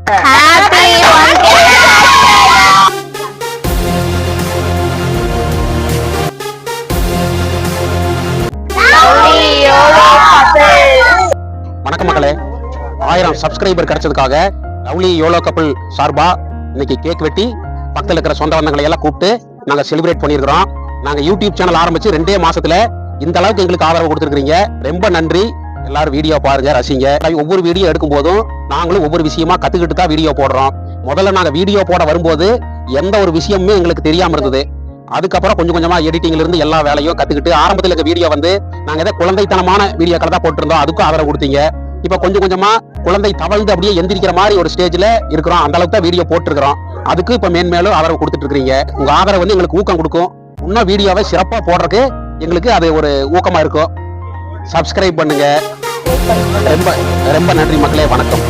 வணக்கம் மக்களே, 1000 subscriber கிடைச்சதுக்காக lovely YOLO couple சார்பா இன்னைக்கு கேக் வெட்டி பக்கத்துல இருக்கிற சொந்த பந்தங்களை எல்லாம் கூப்பிட்டு நாங்க செலிப்ரேட் பண்ணிருக்கிறோம். நாங்க யூடியூப் சேனல் ஆரம்பிச்சு 2 மாசத்துல இந்த அளவுக்கு எங்களுக்கு ஆதரவு கொடுத்துருக்கீங்க. ரொம்ப நன்றி. எல்லாரும் வீடியோ பாருங்க, ரசிங்க. ஒவ்வொரு வீடியோ எடுக்கும் போதும் நாங்களும் ஒவ்வொரு விஷயமா கத்துக்கிட்டு தான் வீடியோ போடுறோம். முதல்ல நாங்க வீடியோ போட வரும்போது எந்த ஒரு விஷயமுமே எங்களுக்கு தெரியாம இருந்தது. அதுக்கப்புறம் கொஞ்சம் கொஞ்சமா எடிட்டிங்ல இருந்து எல்லா வேலையும் கத்துக்கிட்டு ஆரம்பத்துல இருக்க வீடியோ வந்து நாங்க ஏதாவது குழந்தைத்தனமான வீடியோக்களை தான் போட்டிருந்தோம். அதுக்கும் ஆதரவு கொடுத்தீங்க. இப்ப கொஞ்சம் கொஞ்சமா குழந்தை தவழ்ந்து அப்படியே எந்திரிக்கிற மாதிரி ஒரு ஸ்டேஜ்ல இருக்கிறோம். அந்த அளவுக்கு தான் வீடியோ போட்டுருக்கிறோம். அதுக்கு இப்ப மேன்மேலும் ஆதரவு கொடுத்துட்டு இருக்கீங்க. உங்க ஆதரவு வந்து எங்களுக்கு ஊக்கம் கொடுக்கும். இன்னும் வீடியோவை சிறப்பா போடுறதுக்கு எங்களுக்கு அது ஒரு ஊக்கமா இருக்கும். சப்ஸ்கிரைப் பண்ணுங்க. ரொம்ப ரொம்ப நன்றி மக்களே. வணக்கம்.